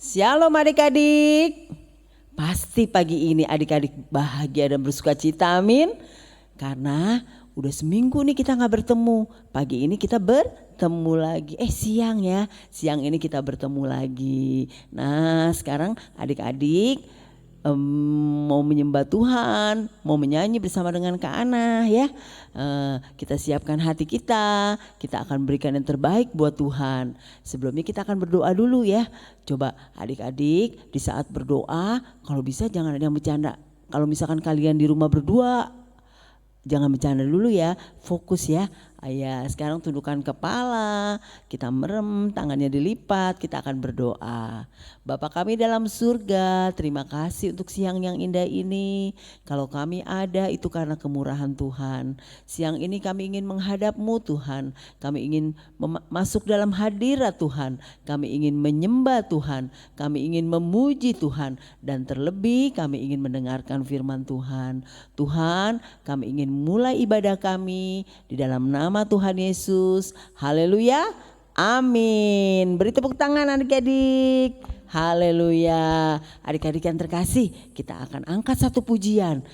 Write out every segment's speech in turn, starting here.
Shalom adik-adik. Pasti pagi ini adik-adik bahagia dan bersuka cita, amin. Karena udah seminggu nih kita gak bertemu. Pagi ini kita bertemu lagi. Siang ya, siang ini kita bertemu lagi. Nah sekarang adik-adik mau menyembah Tuhan, mau menyanyi bersama dengan Kak Ana ya. Kita siapkan hati kita akan berikan yang terbaik buat Tuhan. Sebelumnya kita akan berdoa dulu ya. Coba adik-adik di saat berdoa kalau bisa jangan ada yang bercanda. Kalau misalkan kalian di rumah berdua, jangan bercanda dulu ya, fokus ya. Ayah sekarang tundukkan kepala, kita merem, tangannya dilipat, kita akan berdoa. Bapa kami dalam surga, terima kasih untuk siang yang indah ini. Kalau kami ada itu karena kemurahan Tuhan. Siang ini kami ingin menghadap-Mu Tuhan, kami ingin masuk dalam hadirat Tuhan, kami ingin menyembah Tuhan, kami ingin memuji Tuhan, dan terlebih kami ingin mendengarkan firman Tuhan. Tuhan, kami ingin mulai ibadah kami di dalam nama Tuhan Yesus. Haleluya. Amin. Beri tepuk tangan adik-adik. Haleluya. Adik-adik yang terkasih, kita akan angkat satu pujian.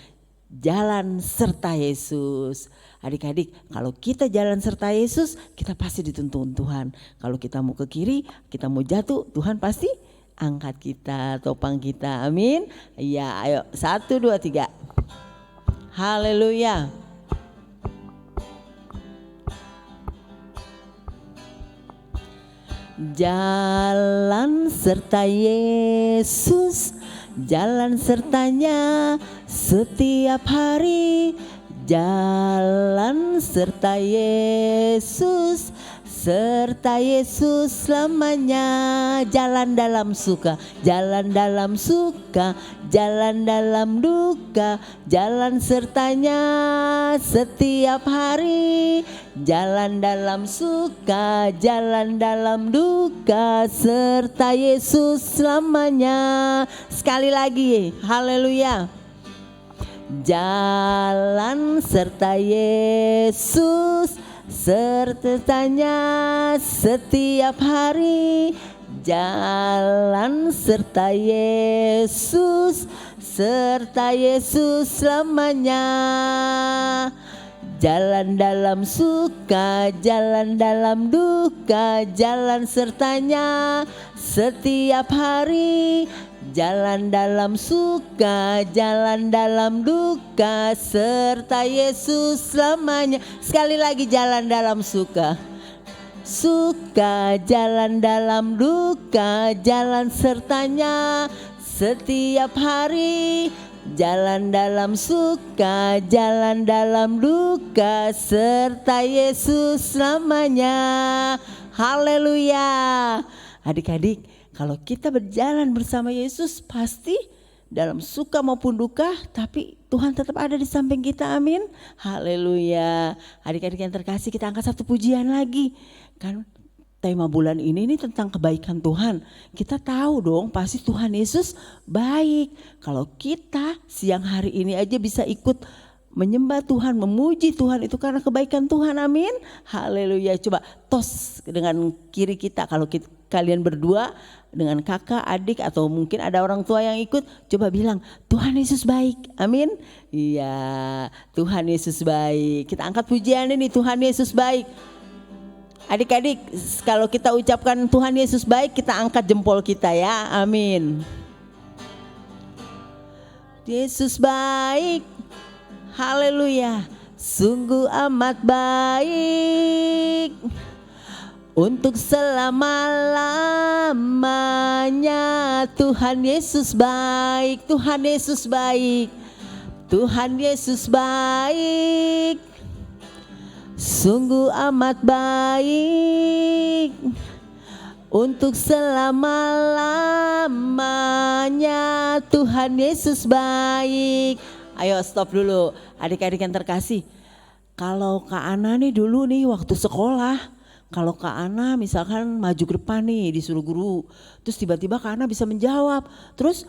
Jalan serta Yesus. Adik-adik, kalau kita jalan serta Yesus, kita pasti dituntun Tuhan. Kalau kita mau ke kiri, kita mau jatuh, Tuhan pasti angkat kita, topang kita. Amin. Ya, ayo 1, 2, 3. Haleluya. Jalan serta Yesus, jalan sertanya setiap hari. Jalan serta Yesus, serta Yesus selamanya. Jalan dalam suka, jalan dalam suka, jalan dalam duka, jalan sertanya setiap hari. Jalan dalam suka, jalan dalam duka, serta Yesus selamanya. Sekali lagi, haleluya. Jalan serta Yesus, sertanya setiap hari. Jalan serta Yesus, serta Yesus selamanya. Jalan dalam suka, jalan dalam duka, jalan sertanya setiap hari. Jalan dalam suka, jalan dalam duka, serta Yesus selamanya. Sekali lagi, jalan dalam suka, suka, jalan dalam duka, jalan sertanya setiap hari. Jalan dalam suka, jalan dalam duka, serta Yesus selamanya. Haleluya. Adik-adik, kalau kita berjalan bersama Yesus pasti dalam suka maupun duka, tapi Tuhan tetap ada di samping kita, amin. Haleluya. Adik-adik yang terkasih, kita angkat satu pujian lagi. Kan tema bulan ini tentang kebaikan Tuhan. Kita tahu dong pasti Tuhan Yesus baik. Kalau kita siang hari ini aja bisa ikut menyembah Tuhan, memuji Tuhan, itu karena kebaikan Tuhan, amin. Haleluya. Coba tos dengan kiri kita, kalau kalian berdua dengan kakak, adik, atau mungkin ada orang tua yang ikut, coba bilang Tuhan Yesus baik, amin. Iya, Tuhan Yesus baik. Kita angkat pujian ini, Tuhan Yesus baik. Adik-adik, kalau kita ucapkan Tuhan Yesus baik, kita angkat jempol kita ya, amin. Yesus baik, haleluya, sungguh amat baik, untuk selama-lamanya. Tuhan Yesus baik, Tuhan Yesus baik, Tuhan Yesus baik, sungguh amat baik, untuk selama-lamanya. Tuhan Yesus baik. Ayo stop dulu adik-adik yang terkasih. Kalau Kak Ana nih dulu nih waktu sekolah, kalau Kak Ana misalkan maju ke depan nih disuruh guru, terus tiba-tiba Kak Ana bisa menjawab, terus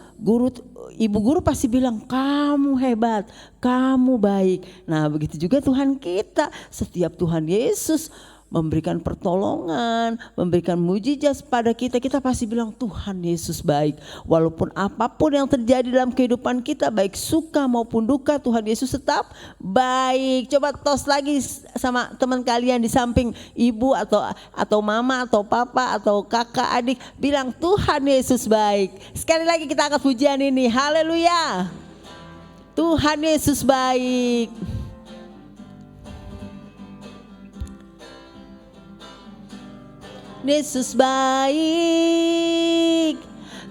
ibu guru pasti bilang kamu hebat, kamu baik. Nah begitu juga Tuhan kita, setiap Tuhan Yesus memberikan pertolongan, memberikan mujizat pada kita, kita pasti bilang Tuhan Yesus baik. Walaupun apapun yang terjadi dalam kehidupan kita, baik suka maupun duka, Tuhan Yesus tetap baik. Coba tos lagi sama teman kalian di samping ibu atau mama atau papa atau kakak adik, bilang Tuhan Yesus baik. Sekali lagi kita angkat pujian ini, haleluya. Tuhan Yesus baik. Yesus baik,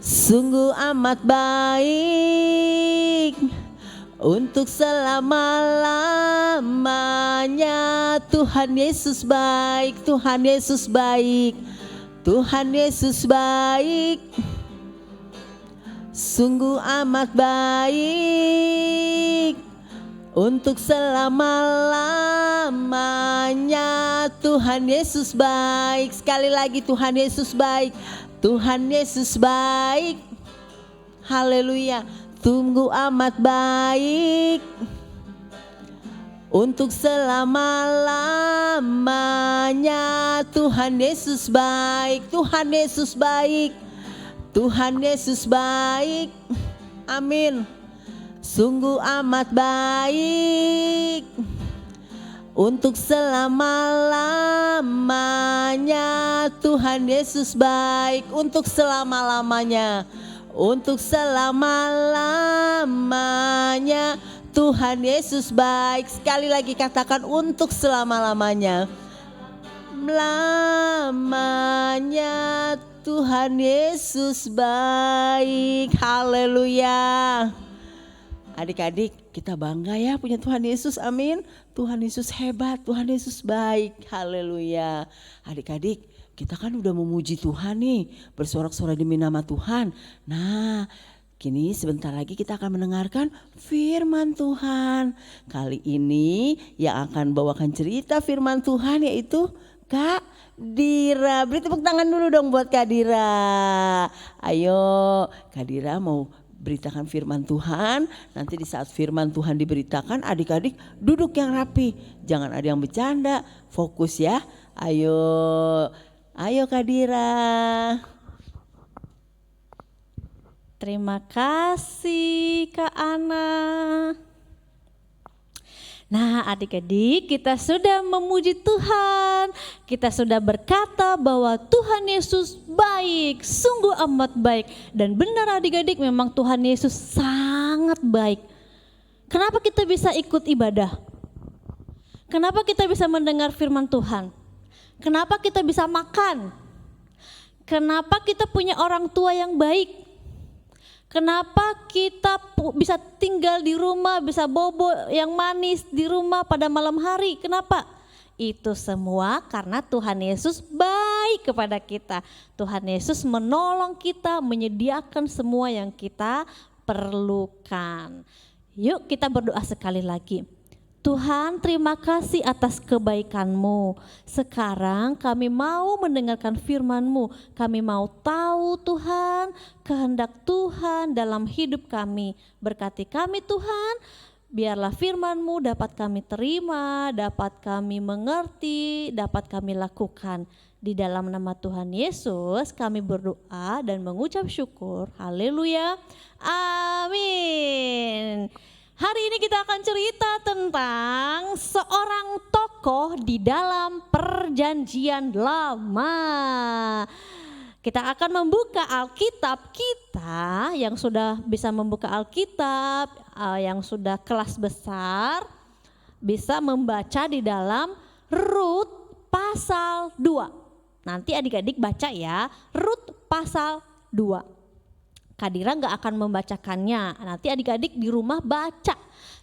sungguh amat baik, untuk selama-lamanya. Tuhan Yesus baik, Tuhan Yesus baik, Tuhan Yesus baik, sungguh amat baik, untuk selama-lamanya. Tuhan Yesus baik. Sekali lagi, Tuhan Yesus baik, Tuhan Yesus baik, haleluya. Sungguh amat baik, untuk selama-lamanya. Tuhan Yesus baik, Tuhan Yesus baik, Tuhan Yesus baik, amin. Sungguh amat baik, untuk selama-lamanya. Tuhan Yesus baik, untuk selama-lamanya, untuk selama-lamanya. Tuhan Yesus baik. Sekali lagi katakan, untuk selama-lamanya. Lamanya Tuhan Yesus baik, haleluya. Adik-adik, kita bangga ya punya Tuhan Yesus, amin. Tuhan Yesus hebat, Tuhan Yesus baik, haleluya. Adik-adik, kita kan udah memuji Tuhan nih, bersorak-sorai demi nama Tuhan. Nah, kini sebentar lagi kita akan mendengarkan firman Tuhan. Kali ini yang akan bawakan cerita firman Tuhan yaitu Kak Dira. Beri tepuk tangan dulu dong buat Kak Dira. Ayo, Kak Dira mau beritakan firman Tuhan. Nanti di saat firman Tuhan diberitakan, adik-adik duduk yang rapi, jangan ada yang bercanda, fokus ya. Ayo, ayo Kak Dira. Terima kasih Kak Ana. Nah, adik-adik, kita sudah memuji Tuhan. Kita sudah berkata bahwa Tuhan Yesus baik, sungguh amat baik. Dan benar adik-adik, memang Tuhan Yesus sangat baik. Kenapa kita bisa ikut ibadah? Kenapa kita bisa mendengar firman Tuhan? Kenapa kita bisa makan? Kenapa kita punya orang tua yang baik? Kenapa kita bisa tinggal di rumah, bisa bobo yang manis di rumah pada malam hari? Kenapa? Itu semua karena Tuhan Yesus baik kepada kita. Tuhan Yesus menolong kita, menyediakan semua yang kita perlukan. Yuk kita berdoa sekali lagi. Tuhan, terima kasih atas kebaikan-Mu. Sekarang kami mau mendengarkan firman-Mu. Kami mau tahu Tuhan, kehendak Tuhan dalam hidup kami. Berkati kami Tuhan, biarlah firman-Mu dapat kami terima, dapat kami mengerti, dapat kami lakukan. Di dalam nama Tuhan Yesus kami berdoa dan mengucap syukur. Haleluya, amin. Hari ini kita akan cerita tentang seorang tokoh di dalam Perjanjian Lama. Kita akan membuka Alkitab kita, yang sudah bisa membuka Alkitab, yang sudah kelas besar, bisa membaca di dalam Rut pasal 2. Nanti adik-adik baca ya, Rut pasal 2. Kak Dira gak akan membacakannya, nanti adik-adik di rumah baca.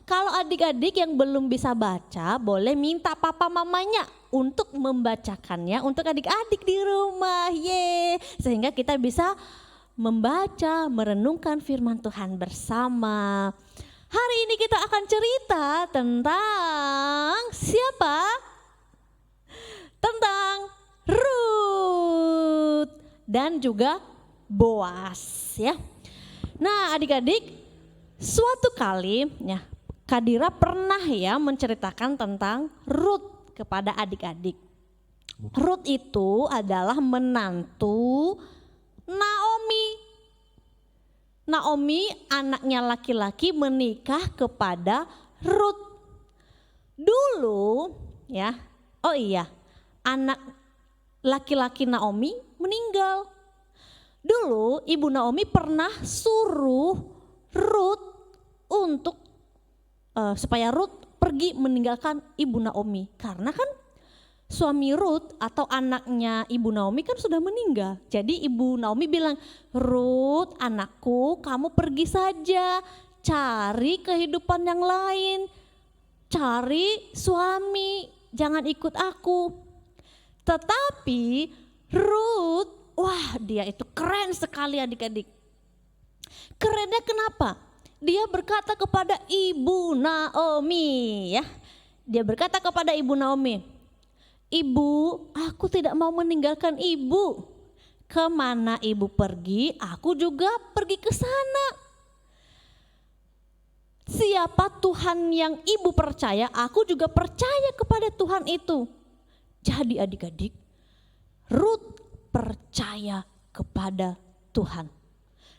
Kalau adik-adik yang belum bisa baca, boleh minta papa mamanya untuk membacakannya untuk adik-adik di rumah. Sehingga kita bisa membaca, merenungkan firman Tuhan bersama. Hari ini kita akan cerita tentang siapa? Tentang Rut dan juga Boas ya. Nah adik-adik, suatu kali ya Kak Dira pernah ya menceritakan tentang Rut kepada adik-adik. Rut itu adalah menantu Naomi. Naomi anaknya laki-laki menikah kepada Rut. Dulu ya, oh iya, anak laki-laki Naomi meninggal. Dulu ibu Naomi pernah suruh Rut untuk supaya Rut pergi meninggalkan ibu Naomi. Karena kan suami Rut atau anaknya ibu Naomi kan sudah meninggal. Jadi ibu Naomi bilang, Rut anakku kamu pergi saja, cari kehidupan yang lain, cari suami, jangan ikut aku. Tetapi Rut, wah dia itu keren sekali adik-adik. Kerennya kenapa? Dia berkata kepada ibu Naomi ya. Dia berkata kepada ibu Naomi, Ibu, aku tidak mau meninggalkan ibu. Kemana ibu pergi, aku juga pergi ke sana. Siapa Tuhan yang ibu percaya, aku juga percaya kepada Tuhan itu. Jadi adik-adik, Rut percaya kepada Tuhan.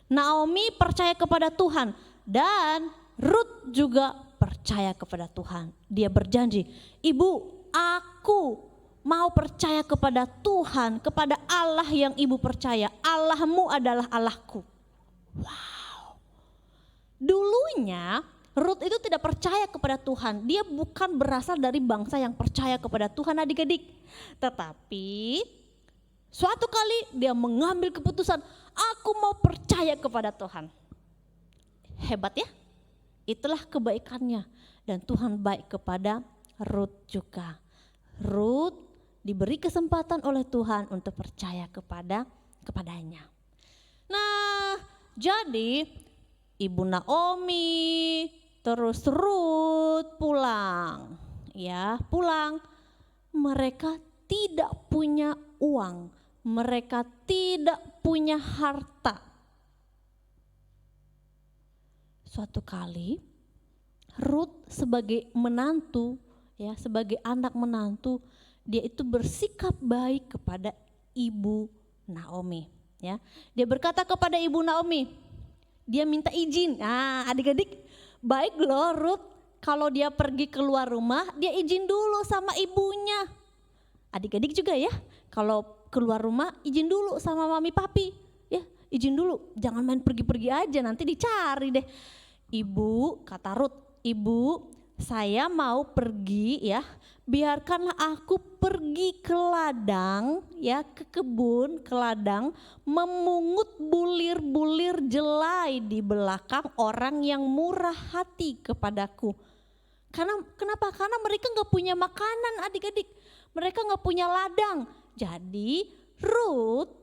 Naomi percaya kepada Tuhan dan Rut juga percaya kepada Tuhan. Dia berjanji, Ibu, aku mau percaya kepada Tuhan, kepada Allah yang ibu percaya. Allahmu adalah Allahku. Wow. Dulunya Rut itu tidak percaya kepada Tuhan. Dia bukan berasal dari bangsa yang percaya kepada Tuhan adik-adik. Tetapi suatu kali dia mengambil keputusan, aku mau percaya kepada Tuhan. Hebat ya? Itulah kebaikannya. Dan Tuhan baik kepada Rut juga. Rut diberi kesempatan oleh Tuhan untuk percaya kepadanya. Nah, jadi ibu Naomi terus Rut pulang. Ya, pulang. Mereka tidak punya uang, mereka tidak punya harta. Suatu kali Rut sebagai menantu, ya, sebagai anak menantu, dia itu bersikap baik kepada ibu Naomi, ya. Dia berkata kepada ibu Naomi, dia minta izin. Nah, adik-adik, baik loh Rut, kalau dia pergi keluar rumah, dia izin dulu sama ibunya. Adik-adik juga ya, kalau keluar rumah izin dulu sama mami papi, ya, izin dulu. Jangan main pergi-pergi aja, nanti dicari deh. Ibu, kata Rut, Ibu, saya mau pergi ya, biarkanlah aku pergi ke ladang ya, ke kebun, ke ladang, memungut bulir-bulir jelai di belakang orang yang murah hati kepadaku. Kenapa? Karena mereka gak punya makanan adik-adik, mereka gak punya ladang. Jadi Rut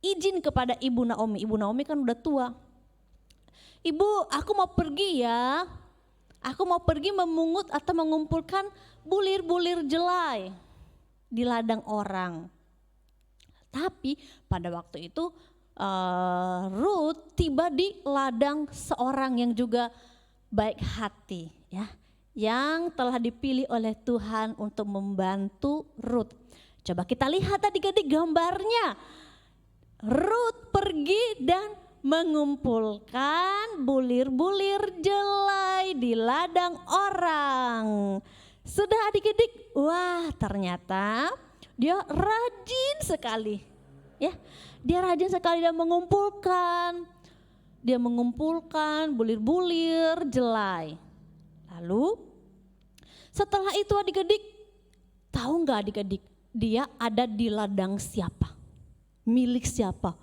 izin kepada ibu Naomi. Ibu Naomi kan udah tua. Ibu, aku mau pergi ya. Aku mau pergi memungut atau mengumpulkan bulir-bulir jelai di ladang orang. Tapi pada waktu itu Rut tiba di ladang seorang yang juga baik hati, ya, yang telah dipilih oleh Tuhan untuk membantu Rut. Coba kita lihat adik-adik gambarnya. Rut pergi dan mengumpulkan bulir-bulir jelai di ladang orang. Sudah adik-adik, wah ternyata dia rajin sekali. Ya, dia rajin sekali dan mengumpulkan. Dia mengumpulkan bulir-bulir jelai. Lalu setelah itu adik-adik, tahu nggak adik-adik, dia ada di ladang siapa? Milik siapa?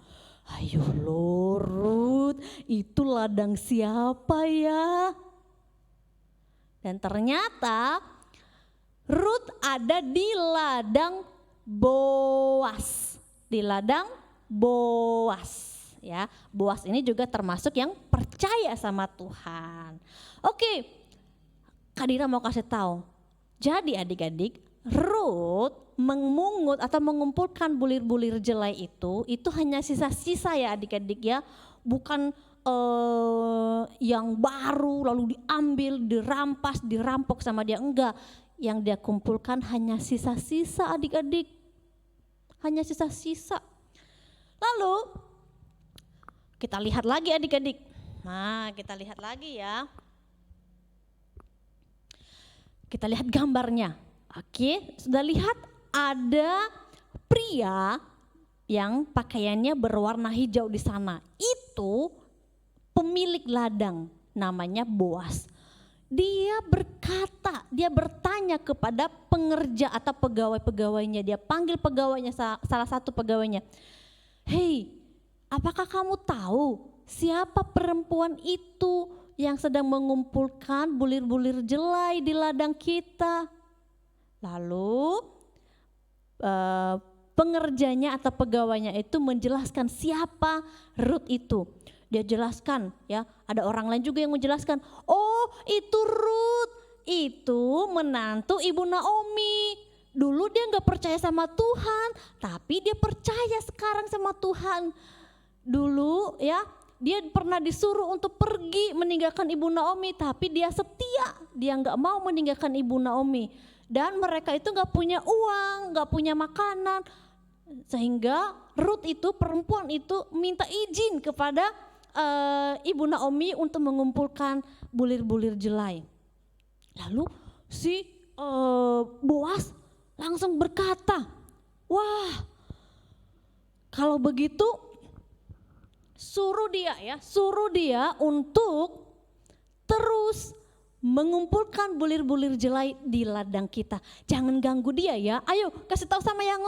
Ayo loh Rut, itu ladang siapa ya? Dan ternyata Rut ada di ladang Boas. Di ladang Boas, ya. Boas ini juga termasuk yang percaya sama Tuhan. Oke, Kak Dira mau kasih tahu. Jadi adik-adik, Rut memungut atau mengumpulkan bulir-bulir jelai itu hanya sisa-sisa ya adik-adik ya. Bukan yang baru lalu diambil, dirampas, dirampok sama dia, enggak. yang dia kumpulkan hanya sisa-sisa adik-adik. Hanya sisa-sisa. Lalu kita lihat lagi adik-adik. Nah, kita lihat lagi ya. Kita lihat gambarnya. Oke, sudah lihat ada pria yang pakaiannya berwarna hijau di sana. Itu pemilik ladang, namanya Boas. Dia berkata, dia bertanya kepada pengerja atau pegawai-pegawainya. Dia panggil pegawainya, salah satu pegawainya. Hei, apakah kamu tahu siapa perempuan itu yang sedang mengumpulkan bulir-bulir jelai di ladang kita? Lalu pengerjanya atau pegawainya itu menjelaskan siapa Rut itu. Dia jelaskan ya, ada orang lain juga yang menjelaskan, oh itu Rut, itu menantu ibu Naomi. Dulu dia gak percaya sama Tuhan, tapi dia percaya sekarang sama Tuhan. Dulu ya, dia pernah disuruh untuk pergi meninggalkan ibu Naomi, tapi dia setia, dia gak mau meninggalkan ibu Naomi. Dan mereka itu gak punya uang, gak punya makanan, sehingga Rut itu, perempuan itu minta izin kepada ibu Naomi untuk mengumpulkan bulir-bulir jelai. Lalu si Boas langsung berkata, wah kalau begitu suruh dia untuk terus mengumpulkan bulir-bulir jelai di ladang kita. Jangan ganggu dia ya, ayo kasih tahu sama yang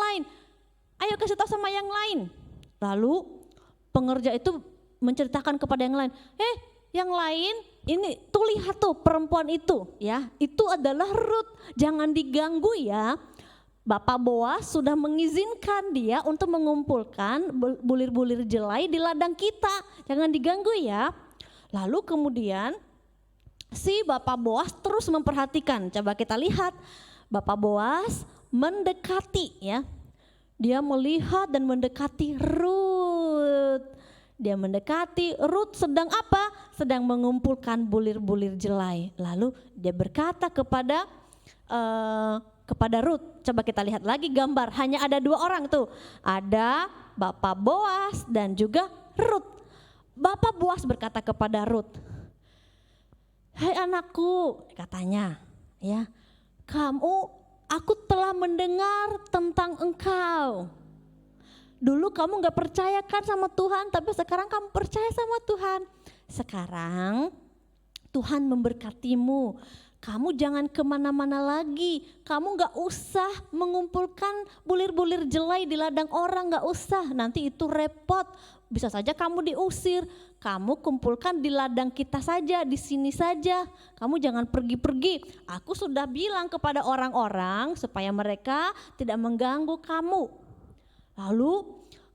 lain. Lalu pengerja itu menceritakan kepada yang lain, yang lain ini tuh lihat tuh perempuan itu ya, itu adalah Rut, jangan diganggu ya. Bapak Boas sudah mengizinkan dia untuk mengumpulkan bulir-bulir jelai di ladang kita, jangan diganggu ya. Lalu kemudian si Bapak Boas terus memperhatikan, coba kita lihat Bapak Boas mendekati ya, dia melihat dan mendekati Rut. Dia mendekati, Rut sedang apa? Sedang mengumpulkan bulir-bulir jelai. Lalu dia berkata kepada Rut, coba kita lihat lagi gambar, hanya ada dua orang tuh. Ada Bapak Boas dan juga Rut. Bapak Boas berkata kepada Rut, "Hei anakku," katanya, ya, aku telah mendengar tentang engkau. Dulu kamu gak percaya kan sama Tuhan, tapi sekarang kamu percaya sama Tuhan. Sekarang Tuhan memberkatimu, kamu jangan kemana-mana lagi. Kamu gak usah mengumpulkan bulir-bulir jelai di ladang orang, gak usah, nanti itu repot. Bisa saja kamu diusir, kamu kumpulkan di ladang kita saja, di sini saja. Kamu jangan pergi-pergi. Aku sudah bilang kepada orang-orang supaya mereka tidak mengganggu kamu. Lalu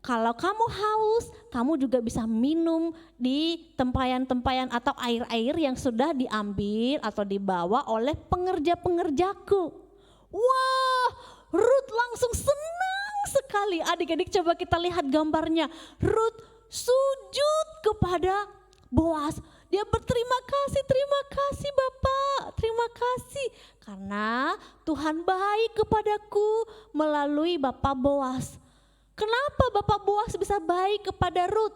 kalau kamu haus, kamu juga bisa minum di tempayan-tempayan atau air-air yang sudah diambil atau dibawa oleh pengerja-pengerjaku. Wah, Rut langsung senang sekali. Adik-adik coba kita lihat gambarnya. Rut sujud kepada Boas. Dia berterima kasih Bapak, terima kasih. Karena Tuhan baik kepadaku melalui Bapak Boas. Kenapa Bapak Boas bisa baik kepada Rut?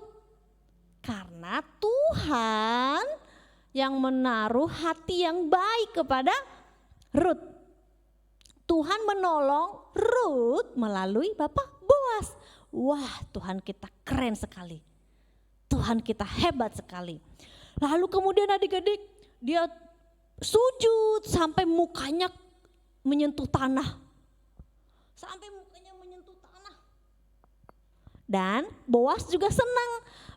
Karena Tuhan yang menaruh hati yang baik kepada Rut. Tuhan menolong Rut melalui Bapak Boas. Wah, Tuhan kita keren sekali. Tuhan kita hebat sekali. Lalu kemudian adik-adik, dia sujud sampai mukanya menyentuh tanah. Sampai mukanya menyentuh tanah. Dan Boas juga senang.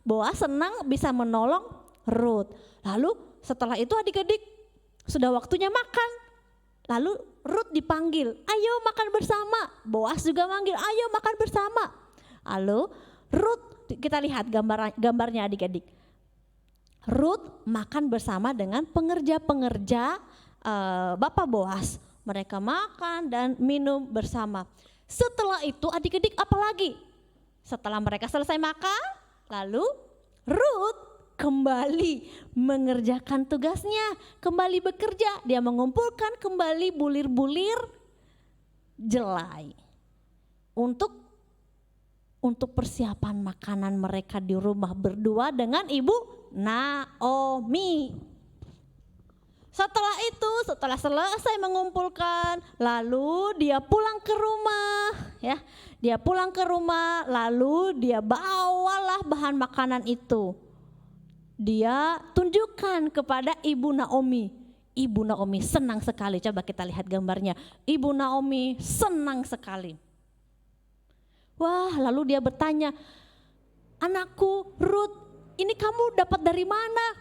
Boas senang bisa menolong Rut. Lalu setelah itu adik-adik sudah waktunya makan. Lalu Rut dipanggil, ayo makan bersama. Boas juga manggil, ayo makan bersama. Lalu Rut, kita lihat gambarnya adik-adik. Rut makan bersama dengan pengerja-pengerja Bapak Boas. Mereka makan dan minum bersama. Setelah itu adik-adik apa lagi? Setelah mereka selesai makan, lalu Rut kembali mengerjakan tugasnya, kembali bekerja. Dia mengumpulkan kembali bulir-bulir jelai untuk persiapan makanan mereka di rumah berdua dengan Ibu Naomi. Setelah selesai mengumpulkan, lalu dia pulang ke rumah, ya. Dia pulang ke rumah, lalu dia bawalah bahan makanan itu. Dia tunjukkan kepada Ibu Naomi. Ibu Naomi senang sekali. Coba kita lihat gambarnya. Ibu Naomi senang sekali. Wah, lalu dia bertanya, "Anakku Ruth, ini kamu dapat dari mana?"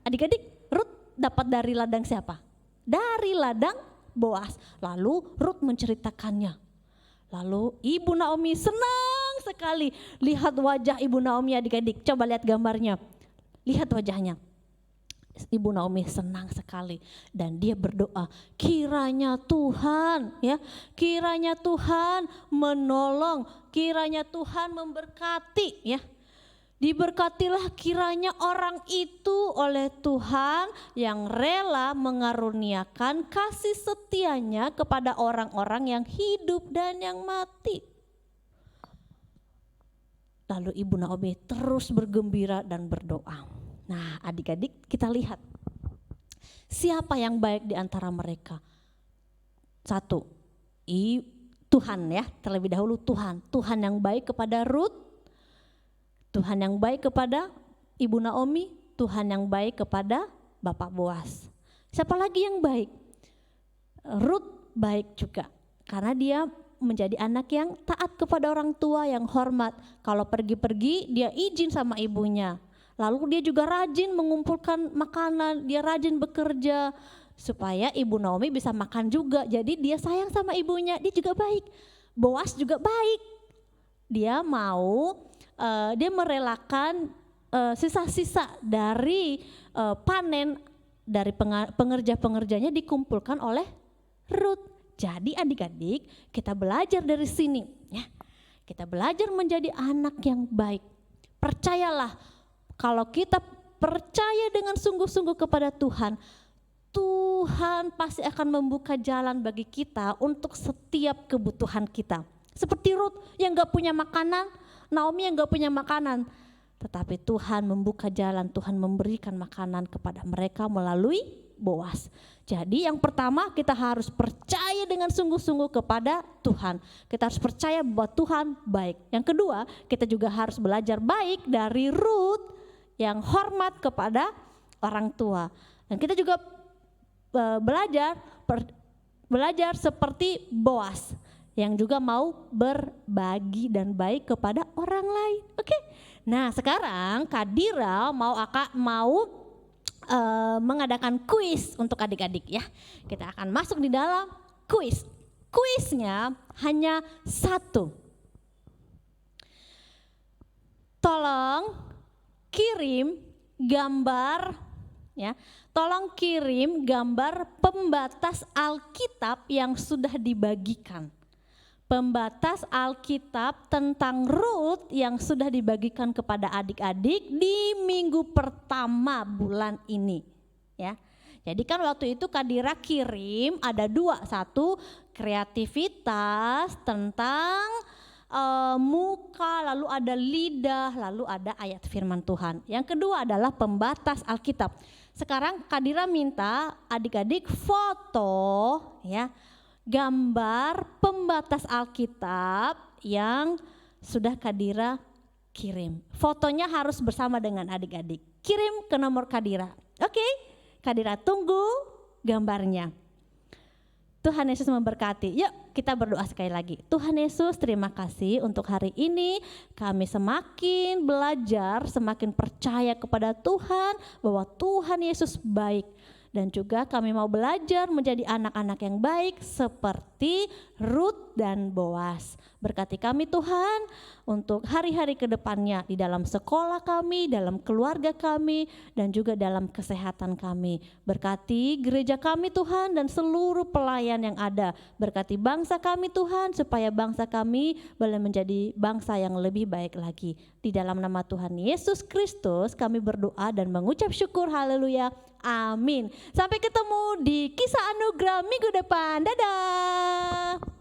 Adik-adik, Ruth dapat dari ladang siapa? Dari ladang Boas. Lalu Ruth menceritakannya. Lalu Ibu Naomi senang sekali. Lihat wajah Ibu Naomi, adik-adik. Coba lihat gambarnya. Lihat wajahnya. Ibu Naomi senang sekali dan dia berdoa, kiranya Tuhan, ya, kiranya Tuhan menolong, kiranya Tuhan memberkati, ya. Diberkatilah kiranya orang itu oleh Tuhan yang rela mengaruniakan kasih setianya kepada orang-orang yang hidup dan yang mati. Lalu Ibu Naomi terus bergembira dan berdoa. Nah, adik-adik, kita lihat siapa yang baik di antara mereka. Satu, Tuhan, ya, terlebih dahulu Tuhan. Tuhan yang baik kepada Ruth, Tuhan yang baik kepada Ibu Naomi, Tuhan yang baik kepada Bapak Boas. Siapa lagi yang baik? Ruth baik juga karena dia menjadi anak yang taat kepada orang tua, yang hormat. Kalau pergi-pergi dia izin sama ibunya. Lalu dia juga rajin mengumpulkan makanan, dia rajin bekerja supaya Ibu Naomi bisa makan juga. Jadi dia sayang sama ibunya, dia juga baik. Boas juga baik. Dia merelakan sisa-sisa dari panen dari pengerja-pengerjanya dikumpulkan oleh Ruth. Jadi adik-adik, kita belajar dari sini, ya. Kita belajar menjadi anak yang baik. Percayalah, kalau kita percaya dengan sungguh-sungguh kepada Tuhan, Tuhan pasti akan membuka jalan bagi kita untuk setiap kebutuhan kita. Seperti Ruth yang gak punya makanan, Naomi yang gak punya makanan. Tetapi Tuhan membuka jalan, Tuhan memberikan makanan kepada mereka melalui Boas. Jadi yang pertama, kita harus percaya dengan sungguh-sungguh kepada Tuhan. Kita harus percaya bahwa Tuhan baik. Yang kedua, kita juga harus belajar baik dari Ruth yang hormat kepada orang tua. Dan kita juga belajar seperti Boas yang juga mau berbagi dan baik kepada orang lain. Oke. Nah, sekarang Kak Dira mau mengadakan kuis untuk adik-adik, ya. Kita akan masuk di dalam kuis. Kuisnya hanya satu. Tolong kirim gambar, ya. Tolong kirim gambar pembatas Alkitab yang sudah dibagikan. Pembatas Alkitab tentang Ruth yang sudah dibagikan kepada adik-adik di minggu pertama bulan ini, ya. Jadi kan waktu itu Kak Dira kirim ada dua, satu kreativitas tentang muka, lalu ada lidah, lalu ada ayat firman Tuhan. Yang kedua adalah pembatas Alkitab. Sekarang Kak Dira minta adik-adik foto, ya, gambar pembatas Alkitab yang sudah Kak Dira kirim. Fotonya harus bersama dengan adik-adik. Kirim ke nomor Kak Dira. Oke, Kak Dira tunggu gambarnya. Tuhan Yesus memberkati. Yuk kita berdoa sekali lagi. Tuhan Yesus, terima kasih untuk hari ini. Kami semakin belajar, semakin percaya kepada Tuhan bahwa Tuhan Yesus baik. Dan juga kami mau belajar menjadi anak-anak yang baik seperti Ruth dan Boas. Berkati kami Tuhan untuk hari-hari ke depannya di dalam sekolah kami, dalam keluarga kami, dan juga dalam kesehatan kami. Berkati gereja kami Tuhan dan seluruh pelayan yang ada. Berkati bangsa kami Tuhan supaya bangsa kami boleh menjadi bangsa yang lebih baik lagi. Di dalam nama Tuhan Yesus Kristus kami berdoa dan mengucap syukur, haleluya, amin. Sampai ketemu di Kisah Anugerah minggu depan, dadah.